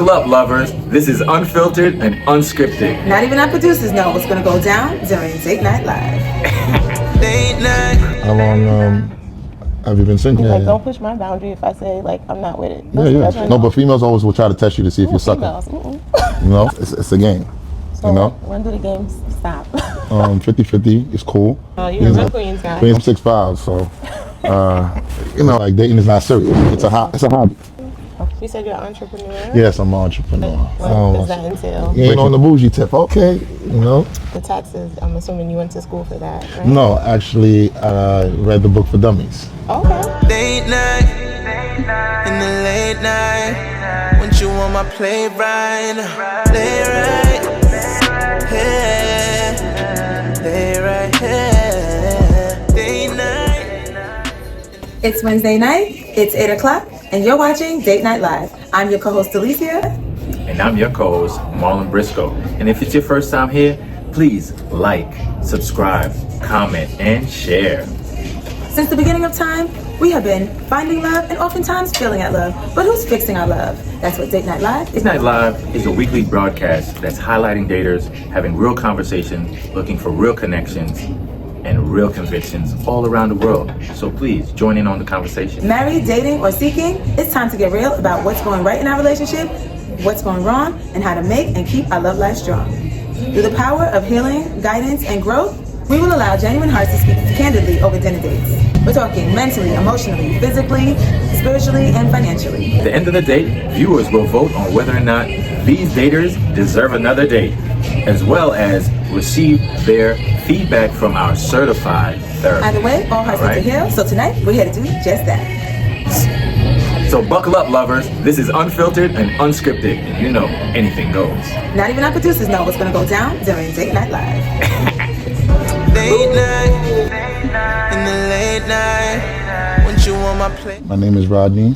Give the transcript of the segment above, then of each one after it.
Buckle up, lovers. This is unfiltered and unscripted. Not even our producers know what's gonna go down during Date Night Live. Date night. How long have you been single? Like, don't push my boundary if I say, like, I'm not with it. Yeah. No, but females always will try to test you to see if you're sucking. You know, it's a game. So you know? When do the games stop? 50-50 is cool. You're a real Queens guy. I'm 6'5", so, you know, like dating is not serious. It's a hobby. You said you're an entrepreneur? Yes, I'm an entrepreneur. What does that entail? You ain't on the bougie tip, okay, you know? The taxes, I'm assuming you went to school for that, right? No, actually, I read the book for dummies. Okay. Date night. In the late night. When you want my play right. Play right. Hey. Play right. Hey. Date night. It's Wednesday night, it's 8 o'clock, and you're watching Date Night Live. I'm your co-host Delicia. And I'm your co-host, Marlon Briscoe. And if it's your first time here, please like, subscribe, comment, and share. Since the beginning of time, we have been finding love and oftentimes failing at love. But who's fixing our love? That's what Date Night Live is. Date Night Live is a weekly broadcast that's highlighting daters, having real conversations, looking for real connections, and real convictions all around the world. So please join in on the conversation. Married, dating, or seeking, it's time to get real about what's going right in our relationship, what's going wrong, and how to make and keep our love life strong. Through the power of healing, guidance, and growth, we will allow genuine hearts to speak candidly over dinner dates. We're talking mentally, emotionally, physically, spiritually, and financially. At the end of the date, viewers will vote on whether or not these daters deserve another date, as well as receive their feedback from our certified therapist. Either way, all hearts need to heal, so tonight we're here to do just that. So buckle up, lovers. This is unfiltered and unscripted, and you know, anything goes. Not even our producers know what's gonna go down during Date Night Live. Date night. In the late night. When you want my play. My name is Rodney.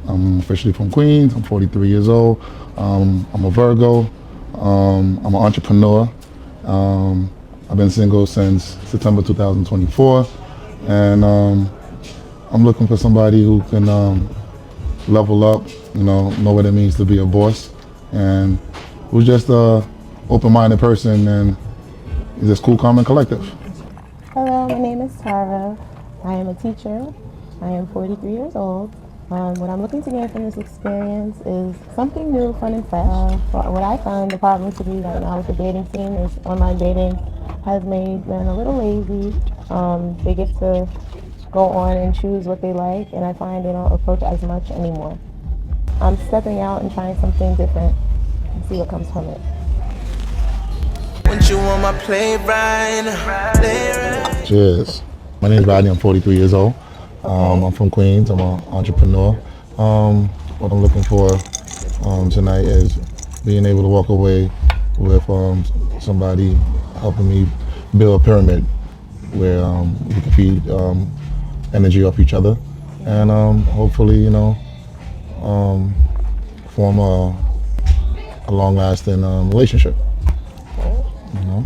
I'm officially from Queens. I'm 43 years old. I'm a Virgo. I'm an entrepreneur. I've been single since September 2024, and I'm looking for somebody who can level up, you know what it means to be a boss, and who's just a open-minded person and is just cool, calm, and collective. Hello, my name is Tara. I am a teacher. I am 43 years old. What I'm looking to gain from this experience is something new, fun, and fresh. What I find the problem to be right now with the dating scene is online dating has made men a little lazy. They get to go on and choose what they like, and I find they don't approach as much anymore. I'm stepping out and trying something different and see what comes from it. When you want my play right. Cheers. My name is Rodney. I'm 43 years old. I'm from Queens. I'm an entrepreneur. What I'm looking for tonight is being able to walk away with somebody helping me build a pyramid where we can feed energy off each other, and hopefully, you know, form a long-lasting relationship. You know?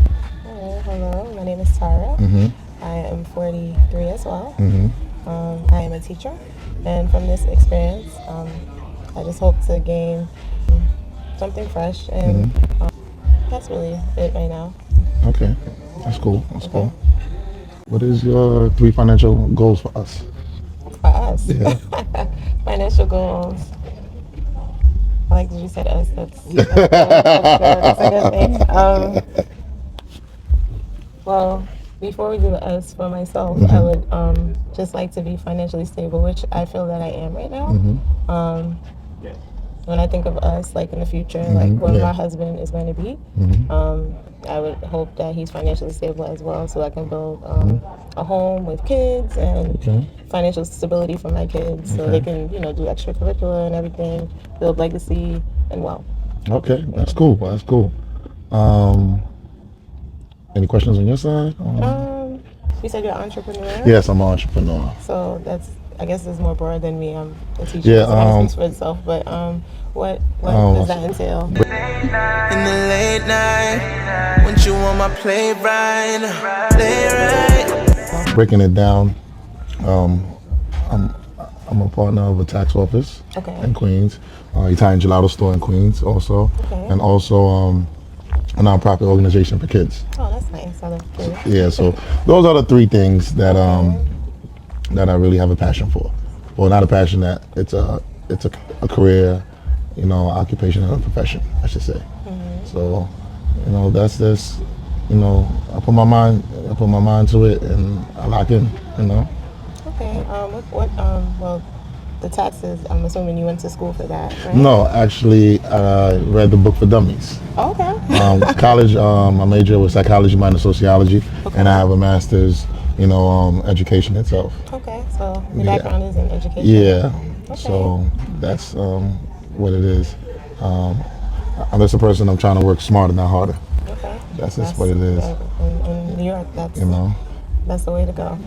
Hello, my name is Tara. I am 43 as well. I am a teacher, and from this experience, I just hope to gain something fresh, and that's really it right now. Okay, that's cool. That's cool. What is your 3 financial goals for us? For us? Yeah. Financial goals. I like that you said us. That's a good thing. Well, before we do the us for myself, I would just like to be financially stable, which I feel that I am right now. When I think of us, like in the future, like where my husband is going to be, I would hope that he's financially stable as well, so I can build a home with kids and financial stability for my kids, so they can, you know, do extracurricular and everything, build legacy and wealth. Okay, that's cool. That's cool. Any questions on your side? You said you're an entrepreneur? Yes, I'm an entrepreneur. So that's, I guess it's more broad than me. I'm a teacher, Yeah, so it speaks for itself. But what does that entail? In the late night. When you want my play right. Play right. Breaking it down, I'm a partner of a tax office Okay. in Queens, Italian gelato store in Queens also, Okay. and also a nonprofit organization for kids. Oh, that's nice. I love food. Yeah, so those are the three things that that I really have a passion for. Well, not a passion, that it's a career, occupation and a profession, I should say. So, that's this, I put my mind to it and I lock in, Okay. Well, the taxes, I'm assuming you went to school for that, right? No, actually, I read the book for dummies. Oh, okay. College, my major was psychology minor sociology, Okay. and I have a master's, education itself. Okay, so your Yeah. background is in education. Yeah, Okay. so that's what it is. I'm just a person, I'm trying to work smarter, not harder. Okay. That's just what it is. In New York, that's the way to go.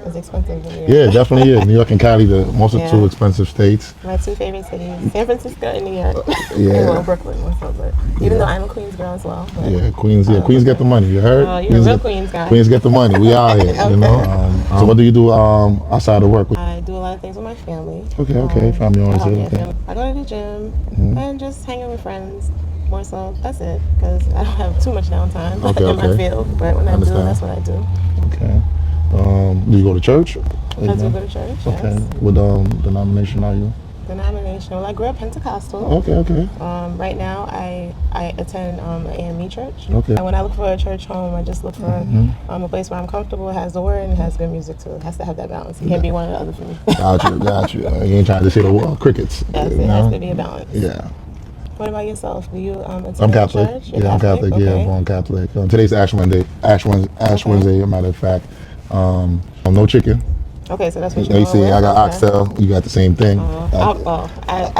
It's expensive in New York. Yeah, it definitely is. New York and Cali, the most of the two Yeah. expensive states. My two favorite cities, San Francisco and New York. Yeah. And well, Brooklyn also, but even though I'm a Queens girl as well. But, Yeah, Queens. Yeah, Queens get the money. You heard? Oh, you're a Queens real get, Queens guy. Queens get the money. We out here, So what do you do outside of work? I do a lot of things with my family. Okay, family oriented. Yeah, Okay. I go to the gym and just hang out with friends. More so, that's it. Because I don't have too much downtime Okay, in my okay. field. But when I do, Understand. that's what I do. Okay. Do you go to church? I do go to church. Okay. Yes. What denomination are you? Denomination. Well, I grew up Pentecostal. Okay. Right now, I attend an AME church. Okay. And when I look for a church home, I just look for a place where I'm comfortable, has the word, and has good music too. It has to have that balance. It can't be one or the other for me. Got you. You ain't trying to see the crickets. Yes, you it has know? to be a balance. Yeah. What about yourself? Do you attend I'm a Catholic. church? You're Yeah, I'm Catholic. Yeah, Okay. I'm born Catholic. Today's Ash Wednesday. Ash Wednesday, as a matter of fact. No chicken. Okay, so that's what You you're see, I got oxtail. You got the same thing. I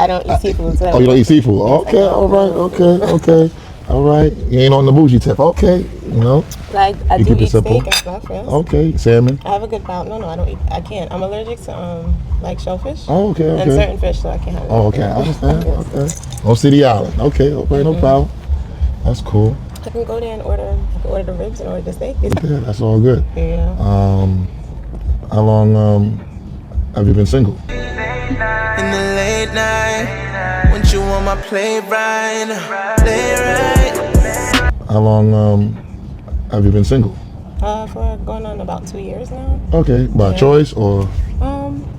don't eat seafood. So Oh, you don't eat seafood? Yes, I Okay, don't. all right, okay. All right. You ain't on the bougie tip. Okay, I You do keep it eat simple? steak and stuff, yes. Okay, salmon. I have a good balance. No, I don't eat. I can't. I'm allergic to like shellfish. Oh, okay. And certain fish, so I can't have it. Oh, okay, I understand. Yes. Okay. On City Island. Okay, no problem. That's cool. I can go there and order the ribs and order the steak. Yeah, that's all good. Yeah. How long have you been single? In the late night, when you on my play right. How long have you been single? For going on about 2 years now. Okay, by Yeah. choice or?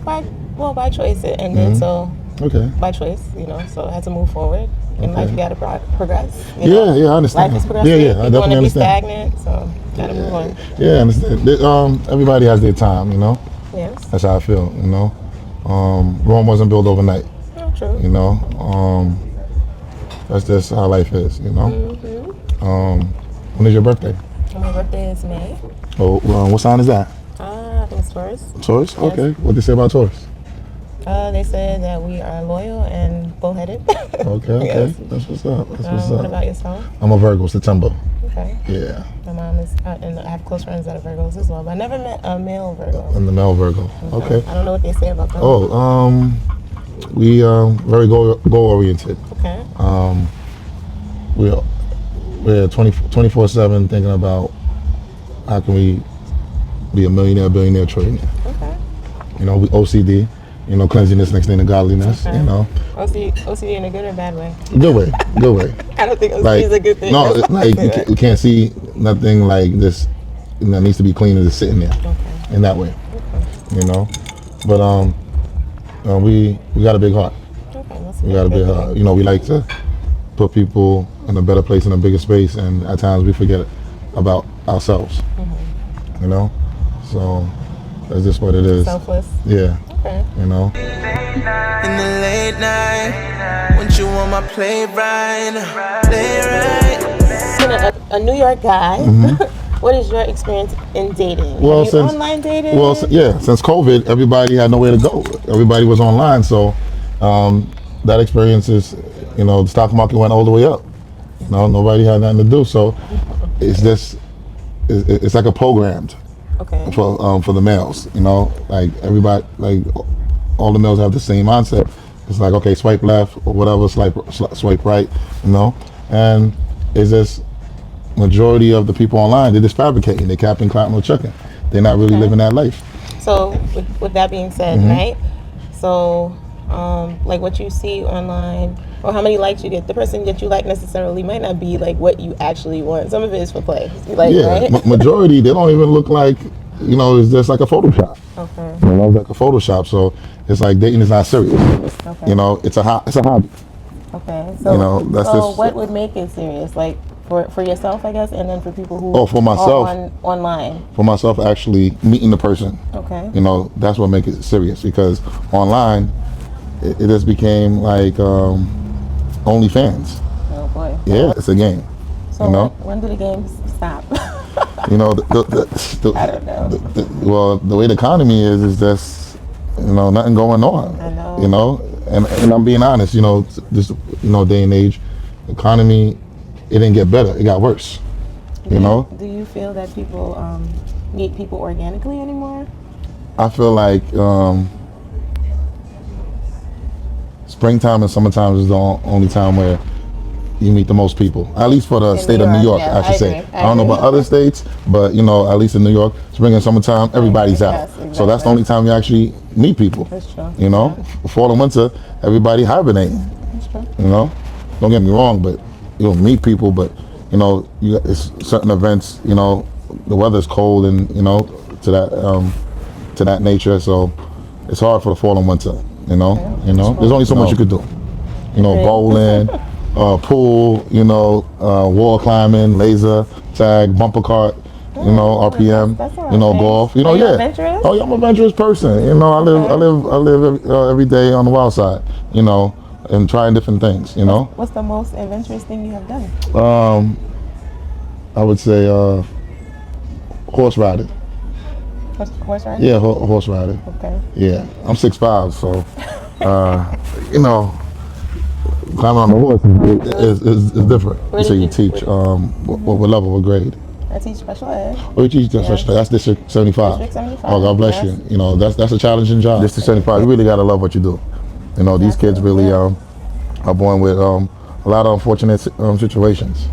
By choice it ended. So Okay. by choice, so I had to move forward. In life, you gotta progress. Yeah, I understand. Life is progressive. Yeah, I You don't definitely want to be understand. stagnant, so gotta move on. Yeah, I understand. Everybody has their time, Yes. That's how I feel, Rome wasn't built overnight, Oh, true. That's just how life is, When is your birthday? And my birthday is May. Oh, what sign is that? I think it's Taurus. Taurus? Okay. What they say about Taurus? They said that we are loyal and bullheaded. Okay. Yes. That's what's up. What about yourself? I'm a Virgo, September. Okay. Yeah. My mom is, and I have close friends that are Virgos as well, but I never met a male Virgo. I'm the male Virgo. Okay. I don't know what they say about them. Oh, we very goal oriented. Okay. We're 24/7 thinking about how can we be a millionaire, billionaire, trillionaire. Okay. We OCD. Cleanliness next thing to godliness. Okay. OCD in a good or bad way? Good way. I don't think OCD is a good thing. No, you can't see nothing like this. That needs to be clean and just sitting there. Okay. In that way. Okay. But we got a big heart. Okay. We got a big heart. We like to put people in a better place, in a bigger space, and at times we forget about ourselves. So that's just what it is. Selfless. Yeah. Okay. In the late night, when you on my play right. Being a New York guy, what is your experience in dating? Well, Have you online dated? Well, since COVID, everybody had nowhere to go. Everybody was online, so that experience is, the stock market went all the way up. Nobody had nothing to do, so it's like a programmed. Okay. For the males, like everybody, like all the males have the same mindset. It's like, okay, swipe left or whatever, swipe right, and it's just majority of the people online, they're just fabricating, they're capping, clapping, or checking. They're not really living that life. So with that being said, right? So, like what you see online, or how many likes you get, the person that you like necessarily might not be like what you actually want. Some of it is for play. Like, Yeah, right? majority, they don't even look like, it's just like a Photoshop. Okay. Like a Photoshop. So it's like dating is not serious. Okay. It's a hobby. Okay. So, that's so just, what would make it serious? Like for yourself, I guess, and then for people who for myself, are online. For myself, actually meeting the person. Okay. That's what makes it serious, because online, it just became like OnlyFans. Oh boy. Yeah, it's a game. So when do the games stop? I don't know. The way the economy is just, nothing going on. I know. And I'm being honest, this, day and age, economy, it didn't get better, it got worse. Do you feel that people meet people organically anymore? I feel like springtime and summertime is the only time where you meet the most people, at least for the state of New York, I should say. I don't know about other states, but at least in New York, spring and summertime, everybody's out. Yes, exactly. So that's the only time you actually meet people. That's true. Fall and winter, everybody hibernating. That's true. Don't get me wrong, but you'll meet people, but it's certain events, the weather's cold and to that nature, so it's hard for the fall and winter. There's only so much you could do. Bowling, pool, wall climbing, laser tag, bumper cart, RPM, that's golf. Are you adventurous? Oh yeah, I'm an adventurous person. I live every day on the wild side. And trying different things. What's the most adventurous thing you have done? I would say horse riding. Horse riding? Yeah, horse riding. Okay. Yeah, I'm 6'5", so climbing on the horse is different. Where So did you you- teach what level, what grade? I teach special ed. Oh, you teach special ed. That's District 75. District 75, Oh, God bless yes. you. That's a challenging job. District 75. You really gotta love what you do. These kids really are born with a lot of unfortunate situations.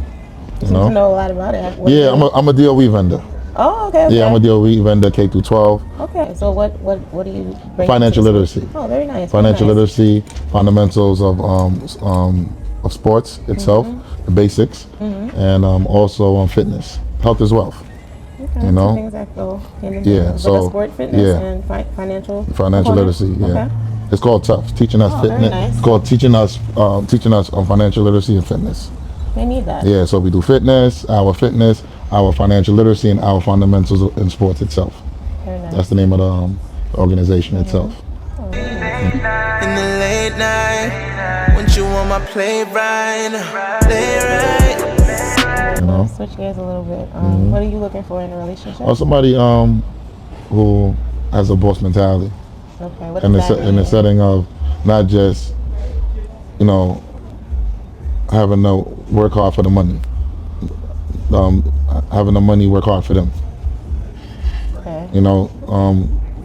You seem to know a lot about it. Yeah, I'm a DOE vendor. Oh, okay. Yeah, I'm a DOE vendor, K through 12. Okay, so what do you bring? Financial to the literacy. school? Oh, very nice. Financial very nice. literacy, fundamentals of sports itself, the basics, and also on fitness. Health is wealth. Okay, You know? two things that go hand in Yeah, hand. so, Like a sport, fitness, yeah. and financial. Financial component? literacy. Yeah, Okay. it's called tough. Teaching us Oh, very fitness. nice. It's called teaching us on financial literacy and fitness. They need that. Yeah, so we do fitness, our financial literacy, and our fundamentals in sports itself. Very nice. That's the name of the organization itself. In the late night, when you want my play right. Switch gears a little bit. Mm-hmm. What are you looking for in a relationship? Or somebody who has a boss mentality. Okay. What in does that the mean? setting of not just having to work hard for the money, having the money work hard for them. Okay.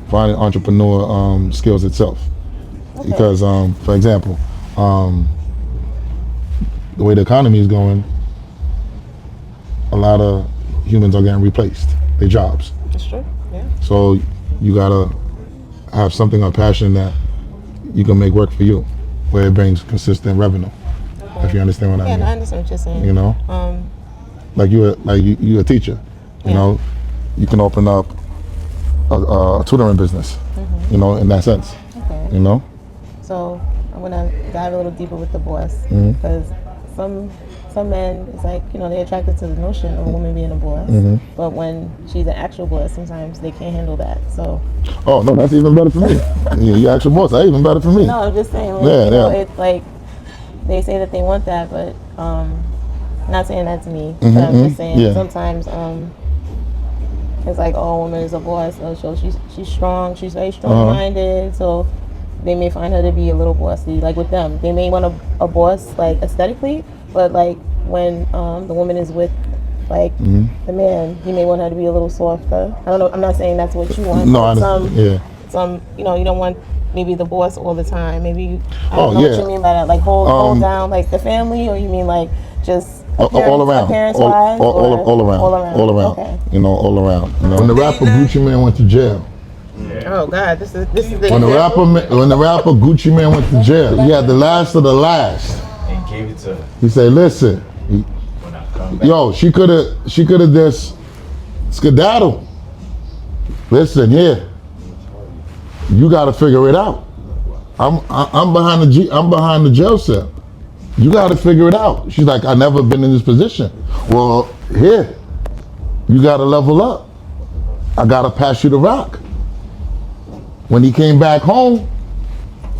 Finding entrepreneur skills itself. Okay. Because for example, the way the economy is going, a lot of humans are getting replaced, their jobs. That's true. Yeah. So you gotta have something, a passion that you can make work for you, where it brings consistent revenue. Okay. If you understand what I Yeah, mean. I understand what you're saying. Like you a teacher. Yeah. You can open up a tutoring business. In that sense. Okay. So I'm gonna dive a little deeper with the boss, Mm-hmm. because some men, it's like, they're attracted to the notion of a woman being a boss, Mm-hmm. but when she's an actual boss, sometimes they can't handle that. So Oh no, that's even better for me. Yeah, you actual boss. That's even better for me. no, I'm just saying, like, Yeah. it's like they say that they want that, but not saying that to me. Mhm, But I'm just saying yeah. sometimes it's like, oh, a woman is a boss, so she's strong, she's very strong-minded, so they may find her to be a little bossy. Like with them, they may want a boss like aesthetically, but like when the woman is with like the man, he may want her to be a little softer. I don't know. I'm not saying that's what you want. No, but I understand. some you don't want maybe the boss all the time. Maybe I Oh, don't know yeah. what you mean by that. Like hold down like the family, or you mean like just all around, appearance-wise, all around. Okay. All around. When the rapper Gucci Man went to jail, Oh God, this is the When the rapper Gucci Mane went to jail, he had the last of the last. And gave it to her. He said, "Listen, When I come back. yo, she could have just skedaddled. Listen here, you got to figure it out. I'm behind the jail cell. You got to figure it out." She's like, "I never been in this position." Well, here, you got to level up. I got to pass you the rock. When he came back home,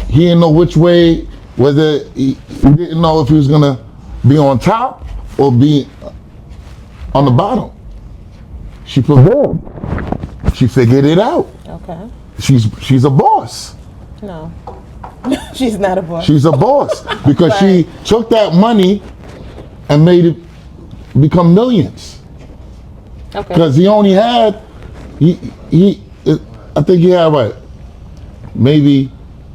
he didn't know which way, whether he didn't know if he was gonna be on top or be on the bottom. She prevailed. She figured it out. Okay. She's a boss. No. She's not a boss. She's a boss because she took that money and made it become millions. Okay. Because he only had, I think he had what, maybe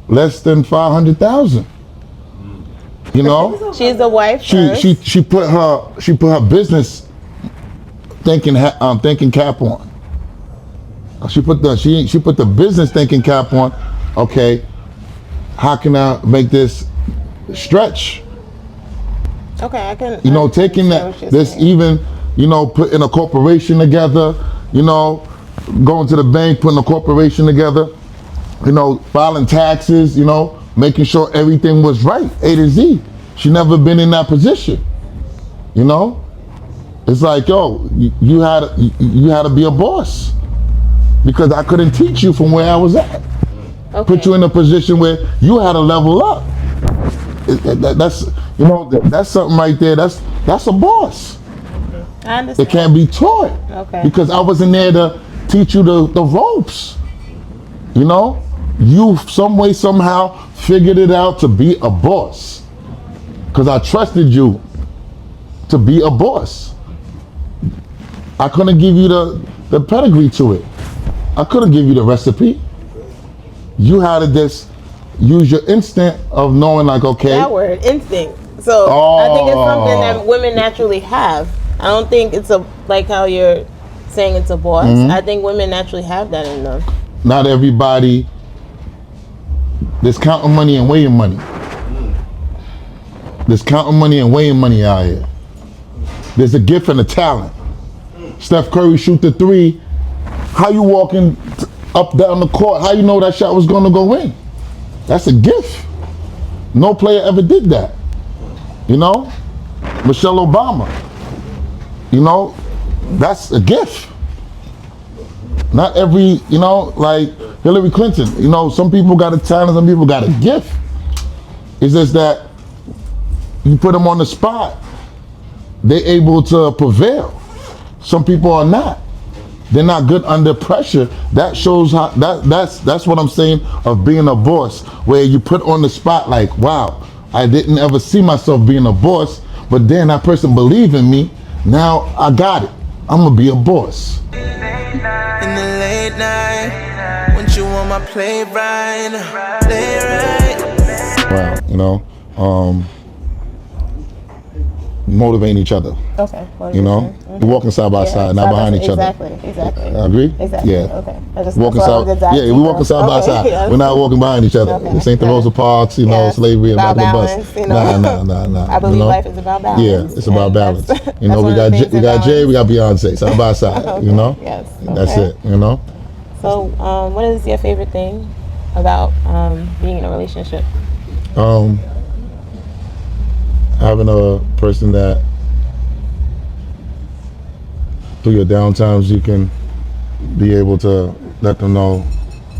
less than 500,000. You know, She's a wife. she put her business thinking cap on. She put the business thinking cap on. Okay, how can I make this stretch? Okay, I can. You know, taking even, you know, putting a corporation together, you know, going to the bank, putting a corporation together, you know, filing taxes, you know, making sure everything was right, A to Z. She never been in that position, you know? It's like, yo, you had to be a boss because I couldn't teach you from where I was at. Okay. Put you in a position where you had to level up. That's, you know, that's something right there. That's a boss. I understand. It can't be taught. Okay. Because I wasn't there to teach you the ropes. You know, you some way somehow figured it out to be a boss. Because I trusted you to be a boss. I couldn't give you the pedigree to it. I couldn't give you the recipe. You had to just use your instinct of knowing, like, okay. That word, instinct. So I think it's something that women naturally have. I don't think it's like how you're saying it's a boss. Mm-hmm. I think women naturally have that in them. Not everybody. There's counting money and weighing money. There's counting money and weighing money out here. There's a gift and a talent. Steph Curry shoot the three. How you walking up down the court? How you know that shot was gonna go in? That's a gift. No player ever did that. You know? Michelle Obama. You know? That's a gift. Not every, you know, like Hillary Clinton. You know, some people got a talent, some people got a gift. It's just that you put them on the spot, they're able to prevail. Some people are not. They're not good under pressure. That shows how that's what I'm saying of being a boss, where you put on the spot like, wow, I didn't ever see myself being a boss, but then that person believed in me. Now I got it. I'm gonna be a boss. In the late night, when you want my play right. Wow, you know, motivating each other. Okay. You know, we're walking side by side, not behind each other. Exactly. Agree? Exactly. Yeah. Okay. Walking side. Yeah, we're walking side by side. Yeah. We're not walking behind each other. Okay. This ain't the Rosa Parks, you know, Yes. slavery and About back of the balance, bus. you know. Nah. I believe you know? life is about balance. Yeah, it's about and balance. that's- You know, that's we one of the got things Jay, about- we got Beyonce, side by side. Okay. You know, Yes. that's Okay. it. You know, So, what is your favorite thing about being in a relationship? having a person that through your down times you can be able to let them know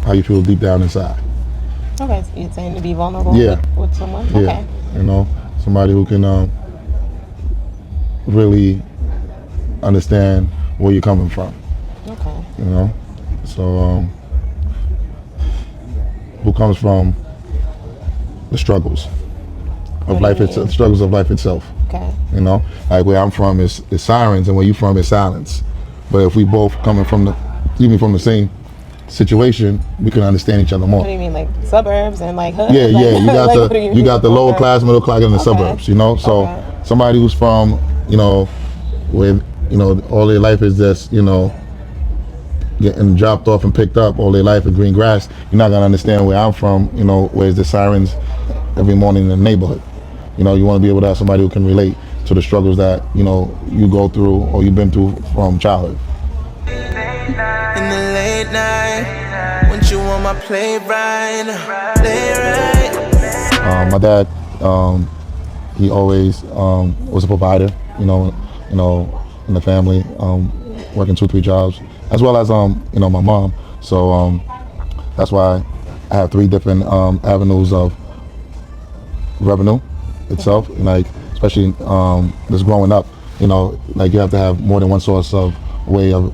how you feel deep down inside. Okay, so you're saying to be vulnerable Yeah. with someone? Yeah, Okay. you know, somebody who can really understand where you're coming from. Okay. You know, so who comes from the struggles of life itself, struggles of life itself. Okay. You know, like where I'm from is sirens, and where you from is silence. But if we both coming from even from the same situation, we can understand each other more. What do you mean, like suburbs and like hood? Yeah, Like, yeah. You got like, the what do you got the lower Okay. class, middle class, and the Okay. suburbs. You know, so Okay. somebody who's from, you know, where, you know, all their life is just, you know, getting dropped off and picked up all their life in green grass, you're not gonna understand where I'm from. You know, where's the sirens every morning in the neighborhood. You know, you want to be able to have somebody who can relate to the struggles that, you know, you go through or you've been through from childhood. In the late night, when you want my play right. My dad, he always was a provider. You know, in the family, working 2-3 jobs, as well as you know, my mom. So that's why I have 3 different avenues of revenue itself. And like, especially just growing up, you know, like you have to have more than one source of way of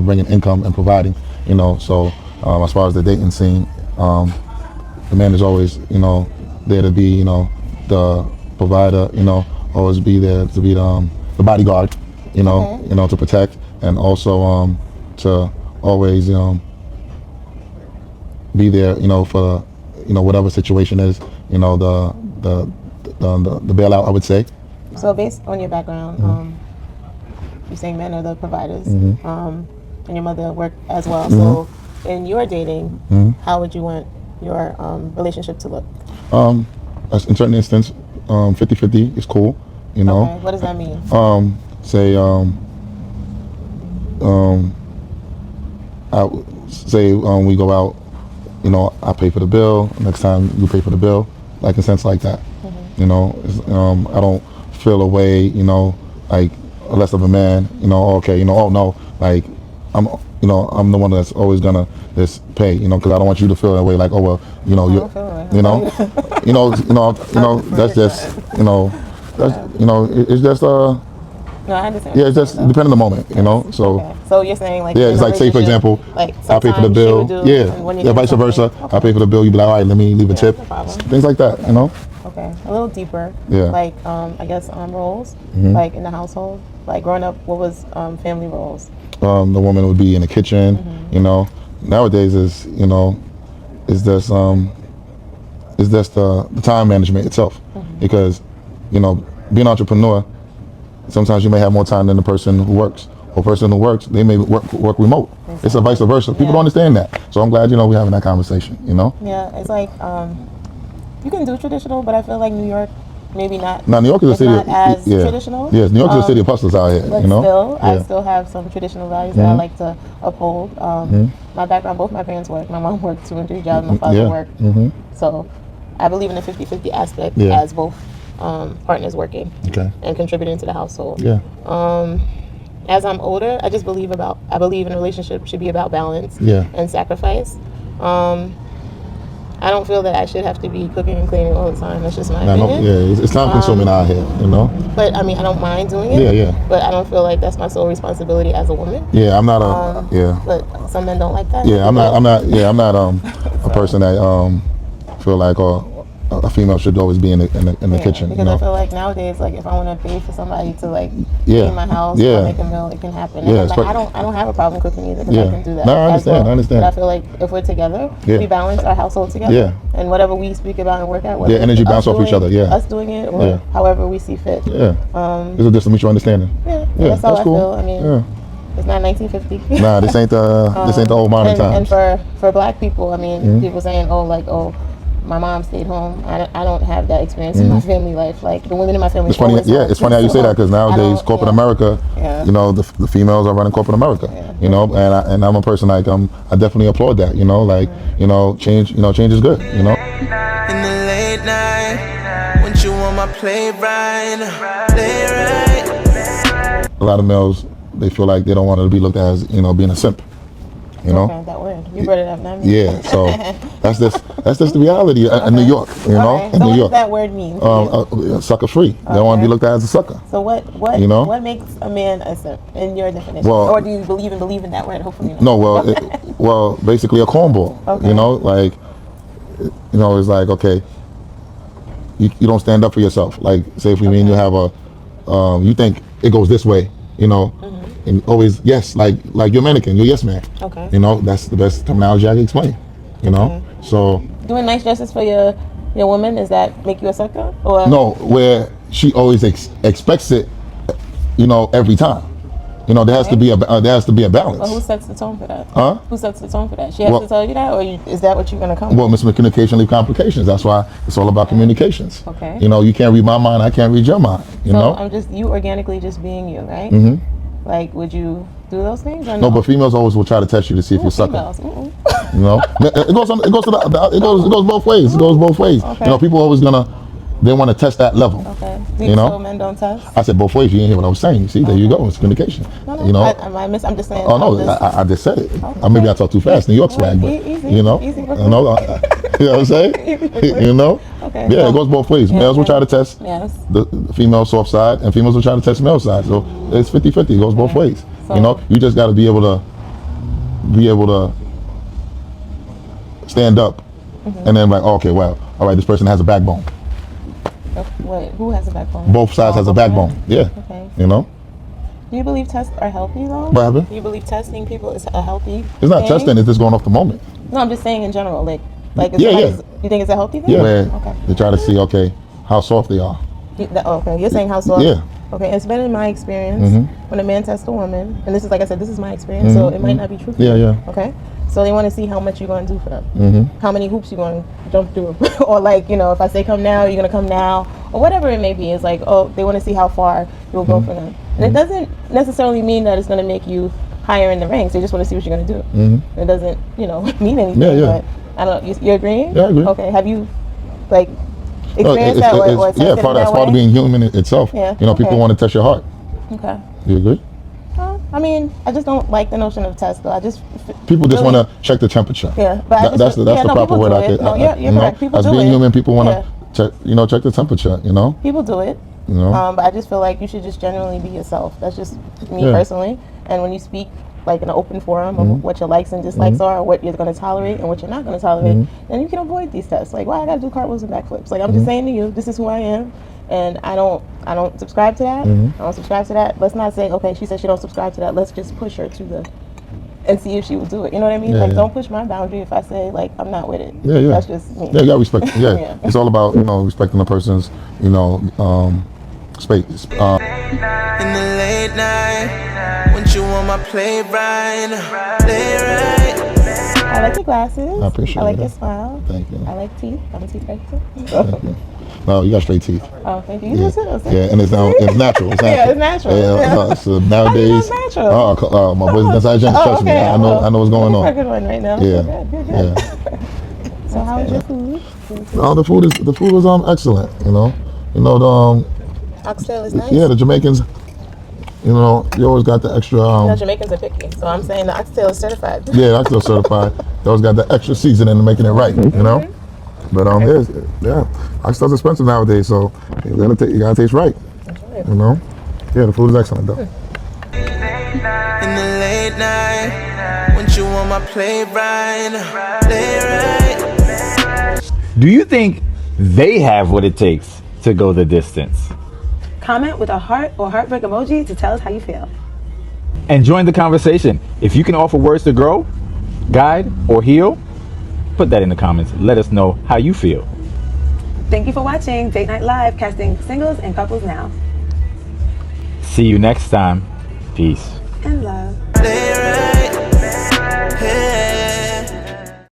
bringing income and providing. You know, so as far as the dating scene, the man is always, you know, there to be, you know, the provider. You know, always be there to be the bodyguard. You know, you know, to protect, and also to always be there. You know, for, you know, whatever situation is. You know, the bailout, I would say. So based on your background, you're saying men are the providers, and your mother worked as well. So in your dating, how would you want your relationship to look? In certain instance, 50-50 is cool. You know. Okay. What does that mean? Say we go out, you know, I pay for the bill. Next time you pay for the bill, like in a sense like that. You know, I don't feel a way, you know, like less of a man. You know, okay, you know, oh no, like I'm the one that's always gonna just pay. You know, because I don't want you to feel that way. Like, oh well, you know, that's just, you know, it's just No, I understand. Yeah, it's just depending on the moment, you know. So Okay. So you're saying like yeah, it's like, say for example, like I pay for the sometimes she bill. would do, and when Yeah, you do vice versa. something- I pay for the bill. You be like, all right, let me leave a tip. no problem. Things like that, you know. Okay, a little deeper. Yeah. Like I guess roles, like in the household. Like growing up, what was family roles? The woman would be in the kitchen, you know. Nowadays is, you know, it's just the time management itself, because, you know, being an entrepreneur, sometimes you may have more time than the person who works. Or person who works, they may work remote. It's a vice versa. People don't understand that. So I'm glad, you know, we're having that conversation, you know? Yeah, it's like you can do traditional, but I feel like New York, maybe not. Now, New York is a it's city. not as traditional. Yes, New York is a city of hustlers out here, But you know? still, I Yeah. still have some traditional values that I like to uphold. My background, both my parents work. My mom worked 2 and 3 jobs. My father Yeah. worked. So I believe in the 50-50 aspect Yeah. as both partners working Okay. and contributing to the household. Yeah. As I'm older, I believe in a relationship should be about balance Yeah. and sacrifice. I don't feel that I should have to be cooking and cleaning all the time. That's just my opinion. Yeah, it's time consuming out here, you know? But I mean, I don't mind doing it. Yeah. But I don't feel like that's my sole responsibility as a woman. Yeah, I'm not a, yeah. But some men don't like that. Yeah, I'm not a person that feel like a female should always be in the kitchen. Because You know? I feel like nowadays, like if I want to pay for somebody to like Yeah. clean my house Yeah. or make a meal, it can happen. Yeah, And it's like, I don't have a problem cooking either because Yeah. I can do that. No, I as understand, well. I understand. But I feel like if we're together, Yeah. we balance our household together. Yeah. And whatever we speak about and work at, whether Yeah, energy it's bounce us off each doing- other, yeah. us doing it or Yeah. however we see fit. Yeah. This is just a mutual understanding. Yeah, Yeah, that's how that's I cool. feel. I mean, Yeah. it's not 1950. Nah, this ain't the old modern and times. for black people, I mean, people saying, my mom stayed home. I don't have that experience in my family life. Like the women in my family. It's funny, always yeah. home. It's funny how you say that, because nowadays don't- corporate yeah. America, Yeah. you know, the females are running corporate America. Yeah. You know, and I'm a person like I definitely applaud that. You know, like you know, change is good. You know. In the late night, when you want my play right. A lot of males, they feel like they don't want to be looked at as, you know, being a simp. You know. Okay, that word. You brought it up, not me. Yeah. So that's just the reality in New York. You know, Okay. in So New what does York. that word mean? Sucker free. They don't want to be looked at as a sucker. So what You know? what makes a man a simp in your definition? Well- or do you believe in that word? Hopefully not. No, well, basically a cornball. Okay. You know, like, you know, it's like, okay, you don't stand up for yourself. Like, say if me and you have you think it goes this way, you know, and always yes, like you're a mannequin, you're yes man. Okay. You know, that's the best terminology I can explain. You know, so Doing nice dresses for your woman, does that make you a sucker? Or no, where she always expects it, you know, every time. You know, there has to be a balance. Well, who sets the tone for that? Huh? Who sets the tone for that? She has to tell you that, or is that what you're gonna come? Well, miscommunication leave complications. That's why it's all about communications. Okay. You know, you can't read my mind. I can't read your mind. You know. I'm just you organically just being you, right? Mm-hmm. Like, would you do those things? Or no, but females always will try to test you to see if you're sucking. You know, it goes both ways. It goes both ways. Okay. You know, people always they want to test that level. Okay. You know, so men don't test. I said both ways. You didn't hear what I was saying. You see, there you go. It's communication. No, you know, I'm just saying. Oh no, I just said it. Maybe I talked too fast. New York swag, but you know, you know what I'm saying. You know, okay. Yeah, it goes both ways. Males will try to test the female soft side, and females will try to test male side. So it's 50-50. It goes both ways. So, you know, you just got to be able to stand up, and then like, okay, well, all right, this person has a backbone. Wait, who has a backbone? Both sides has a backbone. Yeah. Okay. You know. Do you believe tests are healthy though? What happened? Do you believe testing people is a healthy? It's not testing. It's just going off the moment. No, I'm just saying in general. Like you think it's a healthy thing? Yeah. Where they try to see, okay, how soft they are. Okay, you're saying how soft? Yeah. Okay, it's been in my experience when a man tests a woman, and this is like I said, this is my experience, so it might not be true. Yeah. Okay. So they want to see how much you're going to do for them, how many hoops you're going to jump through, or like, you know, if I say come now, you're going to come now, or whatever it may be. It's like, oh, they want to see how far you'll go for them. And it doesn't necessarily mean that it's going to make you higher in the ranks. They just want to see what you're going to do. It doesn't, you know, mean anything. But I don't know. You agreeing? Yeah, I agree. Okay. Have you, like, experienced that? Or yeah, that's part of being human itself. Yeah. You know, people want to test your heart. Okay. You agree? I mean, I just don't like the notion of test, though. People just want to check the temperature. Yeah, but that's the proper word out there. No, you're correct. People do it. As being human, people want to check the temperature. You know. People do it. You know. But I just feel like you should just genuinely be yourself. That's just me personally. And when you speak like in an open forum of what your likes and dislikes are, what you're going to tolerate and what you're not going to tolerate, then you can avoid these tests. Like, why I got to do cartwheels and backflips? Like, I'm just saying to you, this is who I am. And I don't subscribe to that. I don't subscribe to that. Let's not say, okay, she said she don't subscribe to that. Let's just push her to and see if she will do it. You know what I mean? Don't push my boundary if I say like I'm not with it. Yeah. That's just me. Yeah, you gotta respect. Yeah. It's all about respecting the person's space. In the late night, when you want my play right. I like your glasses. I appreciate it. I like your smile. Thank you. I like teeth. I'm a teeth doctor. Thank you. No, you got straight teeth. Oh, thank you. You do too. And it's natural. It's natural. Yeah, it's natural. Yeah. So nowadays, my boy's inside hygienist. Trust me. I know what's going on. A good one right now. Yeah. Good. So how was your food? The food was excellent. Oxtail is nice. Yeah, the Jamaicans. You always got the extra. Jamaicans are picky, so I'm saying the oxtail is certified. Yeah, oxtail certified. They always got the extra seasoning and making it right. You know. But oxtail's expensive nowadays, so you gotta taste right. You know. Yeah, the food is excellent though. In the late night, when you want my play right. Do you think they have what it takes to go the distance? Comment with a heart or heartbreak emoji to tell us how you feel. And join the conversation. If you can offer words to grow, guide, or heal, put that in the comments. Let us know how you feel. Thank you for watching Date Night Live, casting singles and couples now. See you next time. Peace. And love.